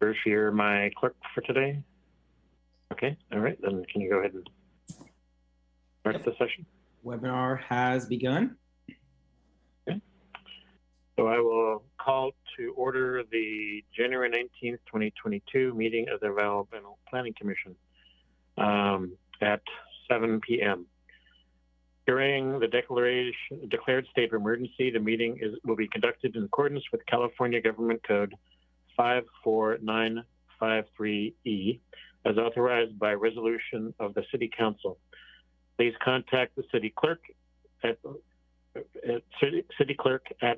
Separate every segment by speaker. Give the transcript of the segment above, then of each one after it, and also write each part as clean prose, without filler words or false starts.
Speaker 1: Bruce, you're my clerk for today? Okay, all right, then can you go ahead and start the session?
Speaker 2: Webinar has begun.
Speaker 1: Okay. So I will call to order the January 19th, 2022 meeting of the Developmental Planning Commission at 7 p.m. During the declared state of emergency, the meeting will be conducted in accordance with California Government Code 54953E, as authorized by resolution of the City Council. Please contact the City Clerk at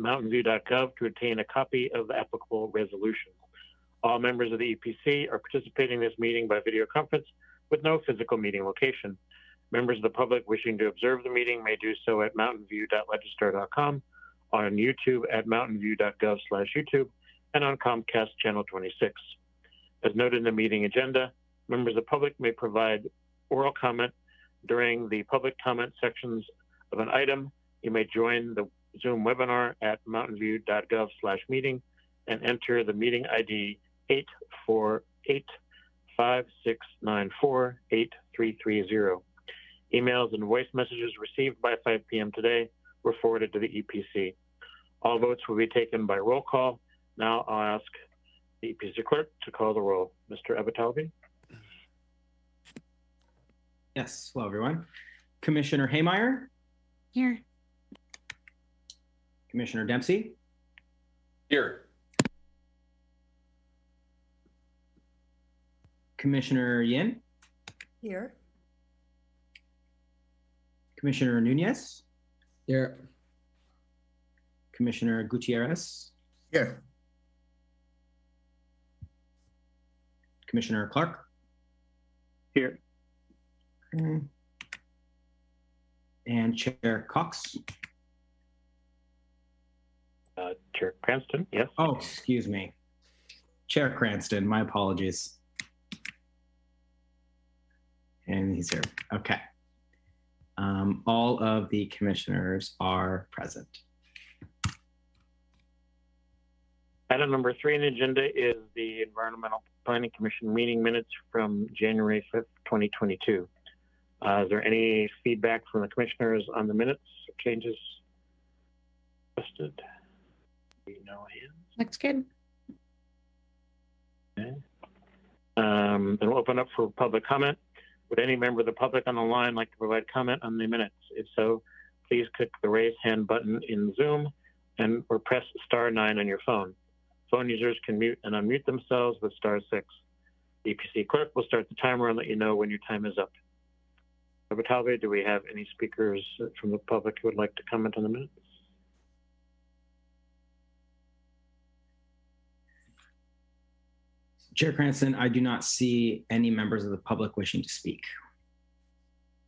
Speaker 1: mountainview.gov to obtain a copy of the applicable resolution. All members of the EPC are participating in this meeting by video conference with no physical meeting location. Members of the public wishing to observe the meeting may do so at mountainview.legistar.com, on YouTube at mountainview.gov/YouTube, and on Comcast Channel 26. As noted in the meeting agenda, members of the public may provide oral comment during the public comment sections of an item. You may join the Zoom webinar at mountainview.gov/meeting and enter the meeting ID 848-5694-8330. Emails and voice messages received by 5 p.m. today were forwarded to the EPC. All votes will be taken by roll call. Now I'll ask the EPC clerk to call the roll. Mr. Abatalvi?
Speaker 2: Yes, hello everyone. Commissioner Haymeyer?
Speaker 3: Here.
Speaker 2: Commissioner Dempsey?
Speaker 4: Here.
Speaker 2: Commissioner Yin?
Speaker 3: Here.
Speaker 2: Commissioner Nunez?
Speaker 4: Here.
Speaker 2: Commissioner Gutierrez?
Speaker 4: Here.
Speaker 2: Commissioner Clark?
Speaker 1: Here.
Speaker 2: And Chair Cox?
Speaker 1: Chair Cranston, yes.
Speaker 2: Oh, excuse me. Chair Cranston, my apologies. And he's here. Okay. All of the commissioners are present.
Speaker 1: Item number 3 on the agenda is the Environmental Planning Commission meeting minutes from January 5th, 2022. Is there any feedback from the commissioners on the minutes, changes listed? No hands.
Speaker 3: Looks good.
Speaker 1: Okay. Then we'll open up for public comment. Would any member of the public on the line like to provide comment on the minutes? If so, please click the raise hand button in Zoom or press *9 on your phone. Phone users can mute and unmute themselves with *6. The EPC clerk will start the timer and let you know when your time is up. Abatalvi, do we have any speakers from the public who would like to comment on the minutes?
Speaker 2: Chair Cranston, I do not see any members of the public wishing to speak.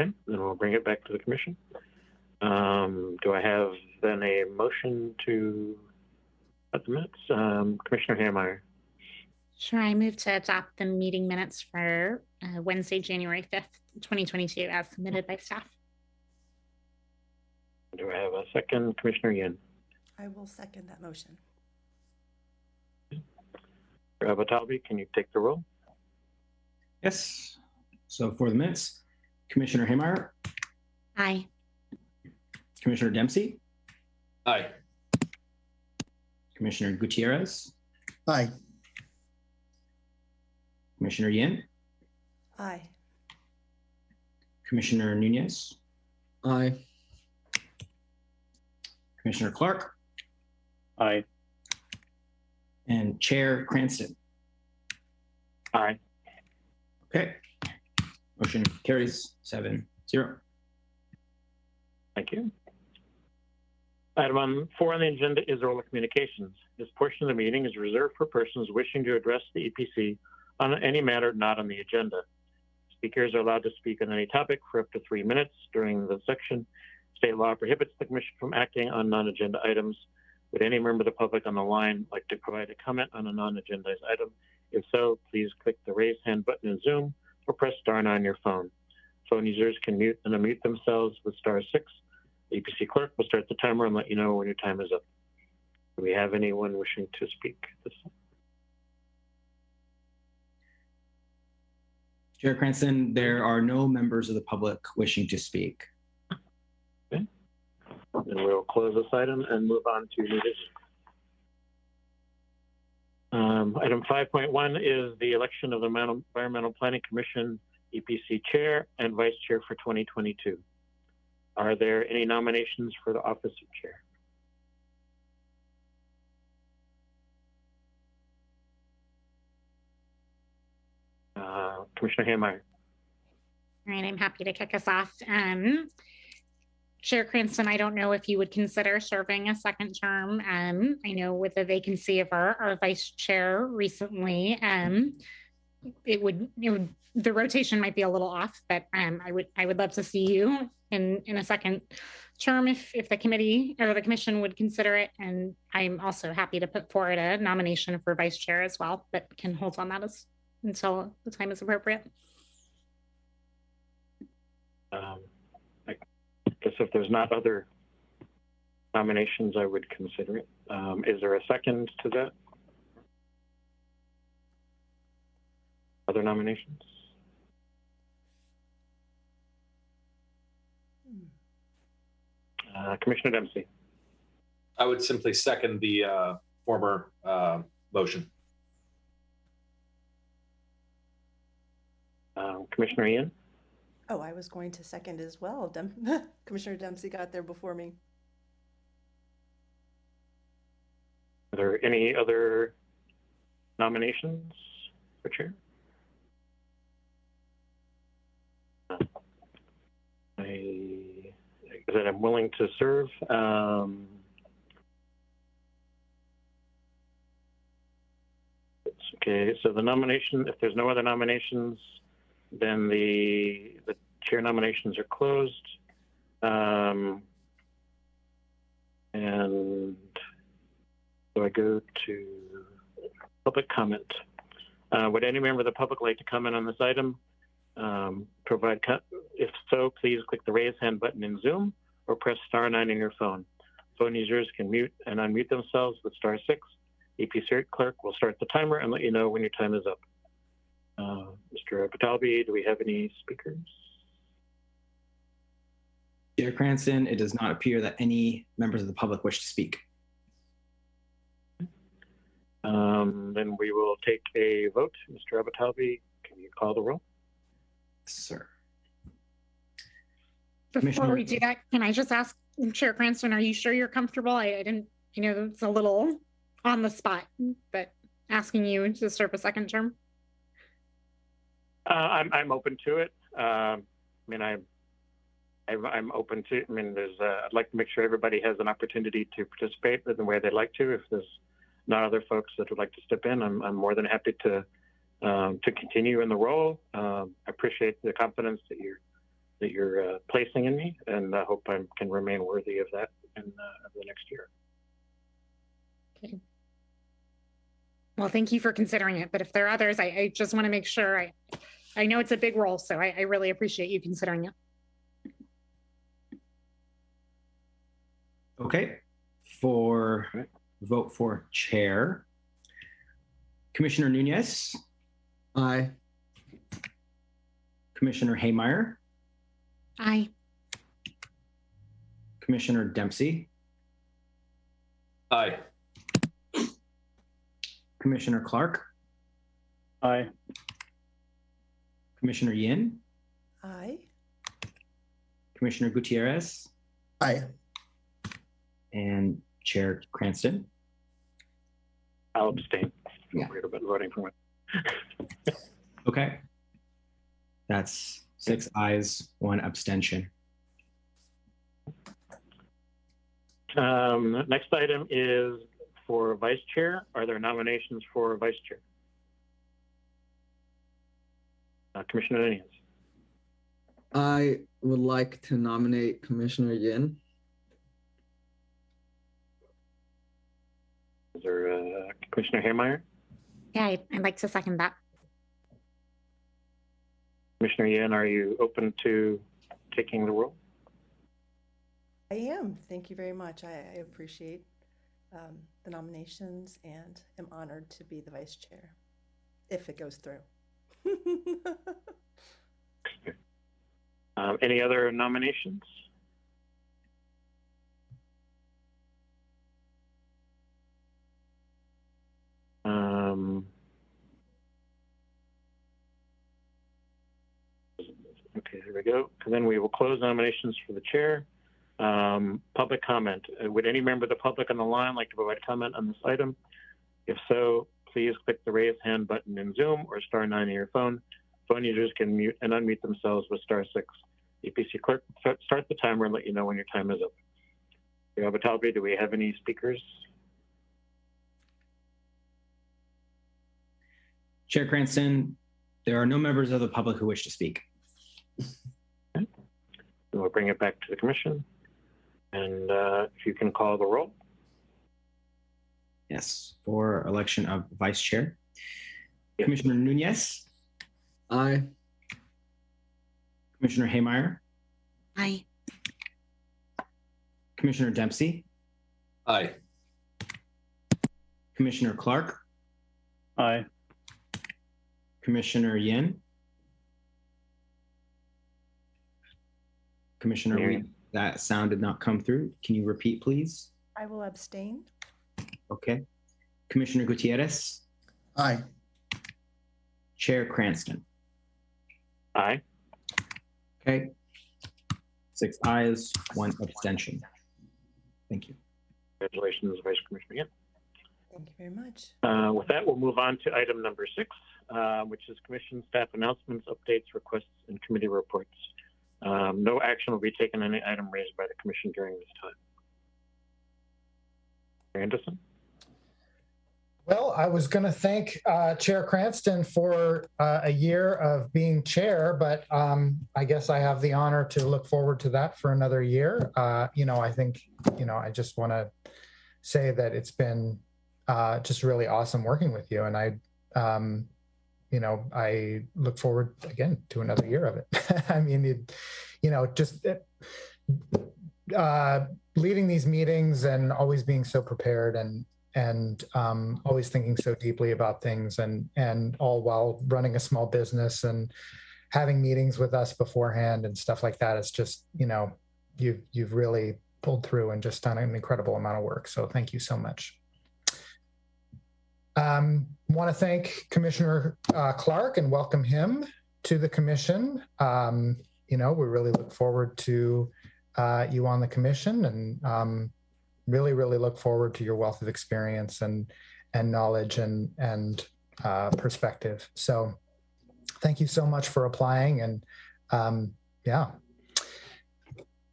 Speaker 1: Okay, then we'll bring it back to the commission. Do I have then a motion to adopt the minutes? Commissioner Haymeyer.
Speaker 3: Sure, I move to adopt the meeting minutes for Wednesday, January 5th, 2022, as submitted by staff.
Speaker 1: Do I have a second? Commissioner Yin.
Speaker 5: I will second that motion.
Speaker 1: Abatalvi, can you take the roll?
Speaker 2: Yes. So for the minutes, Commissioner Haymeyer,
Speaker 3: Aye.
Speaker 2: Commissioner Dempsey,
Speaker 4: Aye.
Speaker 2: Commissioner Gutierrez,
Speaker 4: Aye.
Speaker 2: Commissioner Yin,
Speaker 5: Aye.
Speaker 2: Commissioner Nunez,
Speaker 4: Aye.
Speaker 2: Commissioner Clark,
Speaker 1: Aye.
Speaker 2: and Chair Cranston.
Speaker 1: Aye.
Speaker 2: Okay. Motion carries 7-0.
Speaker 1: Thank you. Item 4 on the agenda is oral communications. This portion of the meeting is reserved for persons wishing to address the EPC on any matter not on the agenda. Speakers are allowed to speak on any topic for up to 3 minutes during the section. State law prohibits the Commission from acting on non-agenda items. Would any member of the public on the line like to provide a comment on a non-agendized item? If so, please click the raise hand button in Zoom or press *9 on your phone. Phone users can mute and unmute themselves with *6. The EPC clerk will start the timer and let you know when your time is up. Do we have anyone wishing to speak this time?
Speaker 2: Chair Cranston, there are no members of the public wishing to speak.
Speaker 1: Okay. Then we'll close this item and move on to new business. Item 5.1 is the election of the Environmental Planning Commission EPC Chair and Vice Chair for 2022. Are there any nominations for the office of Chair? Commissioner Hameyer.
Speaker 3: All right, I'm happy to kick us off. Chair Cranston, I don't know if you would consider serving a second term. I know with the vacancy of our vice chair recently, the rotation might be a little off, but I would love to see you in a second term if the committee or the commission would consider it. And I'm also happy to put forward a nomination for vice chair as well, but can hold on that until the time is appropriate.
Speaker 1: I guess if there's not other nominations, I would consider it. Is there a second to that? Other nominations? Commissioner Dempsey.
Speaker 6: I would simply second the former motion.
Speaker 1: Commissioner Ian?
Speaker 5: Oh, I was going to second as well. Commissioner Dempsey got there before me.
Speaker 1: Are there any other nominations for chair? That I'm willing to serve. Okay, so the nomination, if there's no other nominations, then the chair nominations are closed. And so I go to public comment. Would any member of the public like to comment on this item? If so, please click the raise hand button in Zoom or press *9 on your phone. Phone users can mute and unmute themselves with *6. EPC clerk will start the timer and let you know when your time is up. Mr. Batalbi, do we have any speakers?
Speaker 2: Chair Cranston, it does not appear that any members of the public wish to speak.
Speaker 1: Then we will take a vote. Mr. Abatalbi, can you call the roll?
Speaker 2: Sir.
Speaker 3: Before we do that, can I just ask Chair Cranston, are you sure you're comfortable? I didn't, it's a little on the spot, but asking you to serve a second term.
Speaker 1: I'm open to it. I'm open to. I'd like to make sure everybody has an opportunity to participate in the way they'd like to. If there's not other folks that would like to step in, I'm more than happy to continue in the role. I appreciate the confidence that you're placing in me, and I hope I can remain worthy of that in the next year.
Speaker 3: Okay. Well, thank you for considering it. But if there are others, I just want to make sure. I know it's a big role, so I really appreciate you considering it.
Speaker 2: Okay. Vote for chair. Commissioner Nunez.
Speaker 4: Aye.
Speaker 2: Commissioner Hameyer.
Speaker 3: Aye.
Speaker 2: Commissioner Dempsey.
Speaker 6: Aye.
Speaker 2: Commissioner Clark.
Speaker 1: Aye.
Speaker 2: Commissioner Yin.
Speaker 5: Aye.
Speaker 2: Commissioner Gutierrez.
Speaker 4: Aye.
Speaker 2: And Chair Cranston.
Speaker 1: I'll abstain.
Speaker 2: Yeah.
Speaker 1: I'm weird about voting for it.
Speaker 2: Okay. That's 6 ayes, 1 abstention.
Speaker 1: Next item is for vice chair. Are there nominations for vice chair? Commissioner Nunez.
Speaker 4: I would like to nominate Commissioner Yin.
Speaker 1: Is there Commissioner Hameyer?
Speaker 3: Yeah, I'd like to second that.
Speaker 1: Commissioner Yin, are you open to taking the role?
Speaker 5: I am. Thank you very much. I appreciate the nominations and am honored to be the vice chair, if it goes through.
Speaker 1: Any other nominations? Okay, there we go. And then we will close nominations for the chair. Public comment. Would any member of the public on the line like to provide comment on this item? If so, please click the raise hand button in Zoom or *9 on your phone. Phone users can mute and unmute themselves with *6. EPC clerk, start the timer and let you know when your time is up. Abatalbi, do we have any speakers?
Speaker 2: Chair Cranston, there are no members of the public who wish to speak.
Speaker 1: Okay. We'll bring it back to the commission. And if you can call the roll.
Speaker 2: Yes, for election of vice chair.
Speaker 1: Yes.
Speaker 2: Commissioner Nunez,
Speaker 4: Aye.
Speaker 2: Commissioner Haymeyer,
Speaker 3: Aye.
Speaker 2: Commissioner Dempsey,
Speaker 6: Aye.
Speaker 2: Commissioner Clark,
Speaker 7: Aye.
Speaker 2: Commissioner Yin, Commissioner,
Speaker 1: Yeah.
Speaker 2: that sound did not come through. Can you repeat, please?
Speaker 5: I will abstain.
Speaker 2: Okay. Commissioner Gutierrez,
Speaker 7: Aye.
Speaker 2: Chair Cranston.
Speaker 1: Aye.
Speaker 2: Okay. 6 ayes, 1 abstention. Thank you.
Speaker 1: Congratulations, Vice Commissioner Yin.
Speaker 5: Thank you very much.
Speaker 1: With that, we'll move on to item number 6, which is commission staff announcements, updates, requests, and committee reports. No action will be taken on any item raised by the commission during this time. Anderson?
Speaker 8: Well, I was going to thank Chair Cranston for a year of being chair, but I guess I have the honor to look forward to that for another year. I think, I just want to say that it's been just really awesome working with you. And I look forward again to another year of it. I mean, just leading these meetings and always being so prepared and always thinking so deeply about things and all while running a small business and having meetings with us beforehand and stuff like that. It's just, you've really pulled through and just done an incredible amount of work. So thank you so much. Want to thank Commissioner Clark and welcome him to the commission. We really look forward to you on the commission and really look forward to your wealth of experience and knowledge and perspective. So thank you so much for applying. And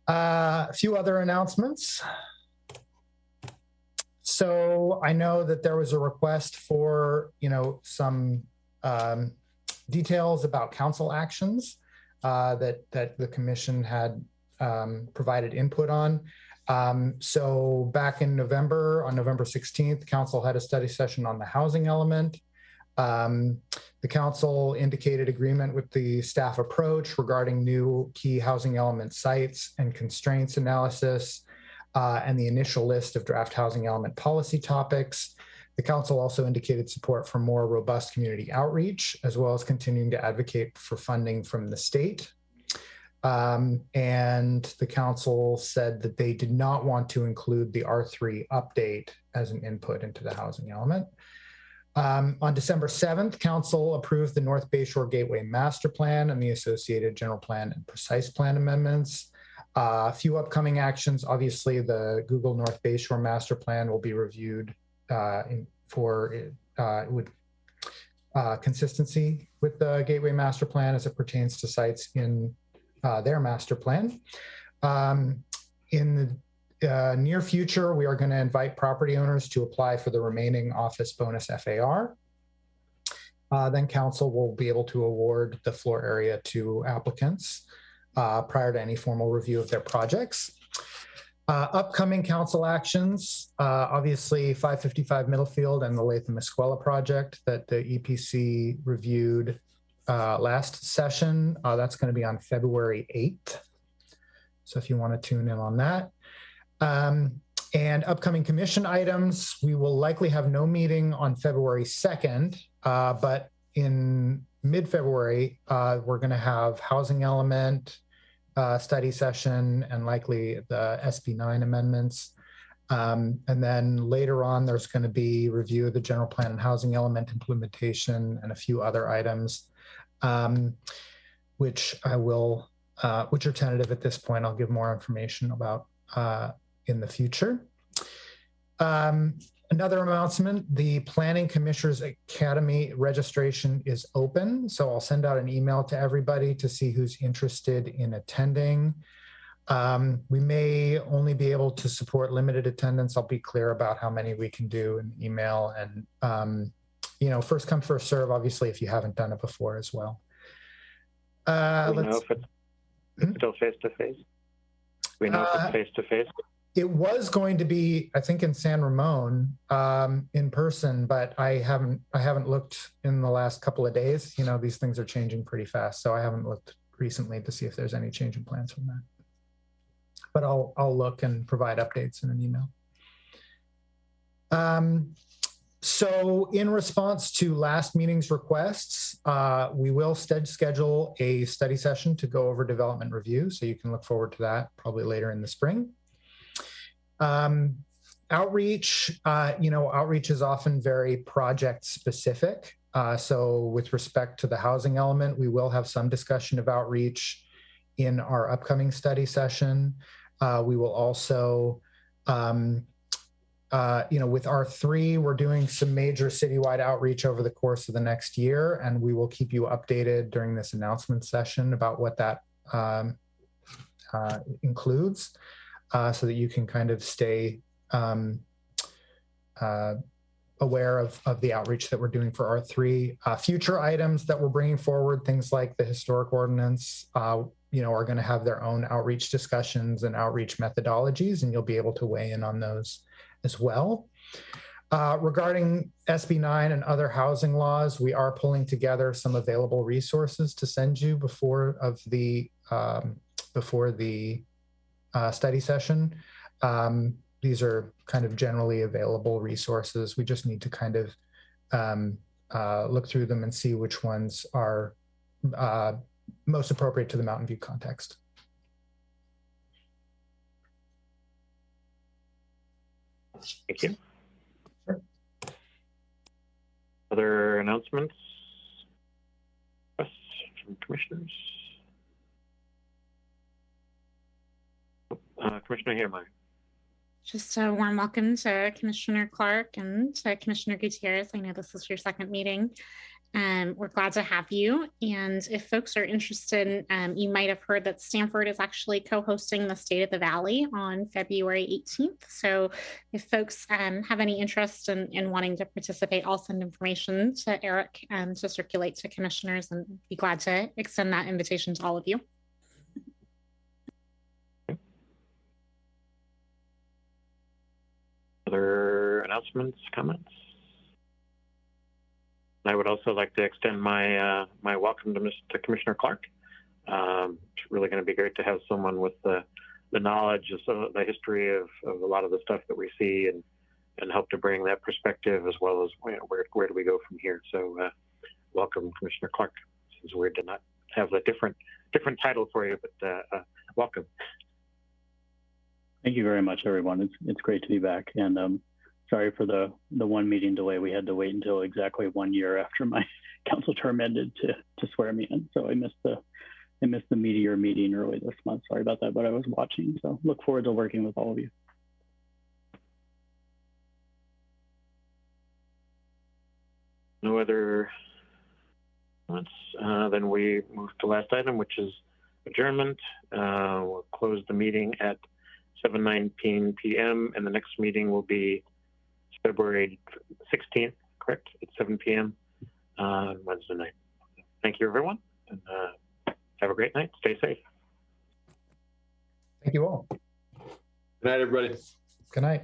Speaker 8: a few other announcements. So I know that there was a request for, some details about council actions that the commission had provided input on. So back in November, on November 16th, council had a study session on the housing element. The council indicated agreement with the staff approach regarding new key housing element sites and constraints analysis and the initial list of draft housing element policy topics. The council also indicated support for more robust community outreach, as well as continuing to advocate for funding from the state. And the council said that they did not want to include the R3 update as an input into the housing element. On December 7th, council approved the North Bayshore Gateway Master Plan and the associated general plan and precise plan amendments. A few upcoming actions. Obviously, the Google North Bayshore Master Plan will be reviewed with consistency with the Gateway Master Plan as it pertains to sites in their master plan. In the near future, we are going to invite property owners to apply for the remaining office bonus FAR. Then council will be able to award the floor area to applicants prior to any formal review of their projects. Upcoming council actions, obviously 555 Middlefield and the Latham Escuela project that the EPC reviewed last session. That's going to be on February 8th. So if you want to tune in on that. And upcoming commission items, we will likely have no meeting on February 2nd, but in mid-February, we're going to have housing element, study session and likely the SB9 amendments. And then later on, there's going to be review of the general plan and housing element implementation and a few other items, which are tentative at this point. I'll give more information about in the future. Another announcement, the Planning Commissioners Academy registration is open. So I'll send out an email to everybody to see who's interested in attending. We may only be able to support limited attendance. I'll be clear about how many we can do in email, and first come, first serve, obviously, if you haven't done it before as well.
Speaker 1: Do we know if it's still face-to-face? We know if it's face-to-face?
Speaker 8: It was going to be, I think, in San Ramon in person, but I haven't looked in the last couple of days. These things are changing pretty fast, so I haven't looked recently to see if there's any change in plans from that. But I'll look and provide updates in an email. So in response to last meeting's requests, we will schedule a study session to go over development review. So you can look forward to that probably later in the spring. Outreach, outreach is often very project specific. So with respect to the housing element, we will have some discussion of outreach in our upcoming study session. We will also, with R3, we're doing some major citywide outreach over the course of the next year, and we will keep you updated during this announcement session about what that includes, so that you can kind of stay aware of the outreach that we're doing for R3. Future items that we're bringing forward, things like the historic ordinance, are going to have their own outreach discussions and outreach methodologies, and you'll be able to weigh in on those as well. Regarding SB9 and other housing laws, we are pulling together some available resources to send you before the study session. These are kind of generally available resources. We just need to kind of look through them and see which ones are most appropriate to the Mountain View context.
Speaker 1: Thank you. Sure. Other announcements? Questions from commissioners? Commissioner Heermeyer.
Speaker 3: Just a warm welcome to Commissioner Clark and to Commissioner Gutierrez. I know this is your second meeting. We're glad to have you. And if folks are interested, you might have heard that Stanford is actually co-hosting the State of the Valley on February 18th. So if folks have any interest in wanting to participate, I'll send information to Eric to circulate to commissioners, and be glad to extend that invitation to all of you.
Speaker 1: Other announcements, comments? I would also like to extend my my welcome to Commissioner Clark. It's really going to be great to have someone with the knowledge of some of the history of a lot of the stuff that we see, and help to bring that perspective, as well as where do we go from here. So welcome, Commissioner Clark. It's weird to not have a different title for you, but welcome.
Speaker 7: Thank you very much, everyone. It's great to be back, and sorry for the one meeting delay. We had to wait until exactly 1 year after my council term ended to swear me in. So I missed the meteor meeting early this month. Sorry about that, but I was watching. So look forward to working with all of you.
Speaker 1: No other comments? Then we move to the last item, which is adjournment. We'll close the meeting at 7:19 p.m. and the next meeting will be February 16th, correct? At 7 p.m. On Wednesday night. Thank you, everyone, and have a great night. Stay safe.
Speaker 8: Thank you all.
Speaker 6: Good night, everybody.
Speaker 8: Good night.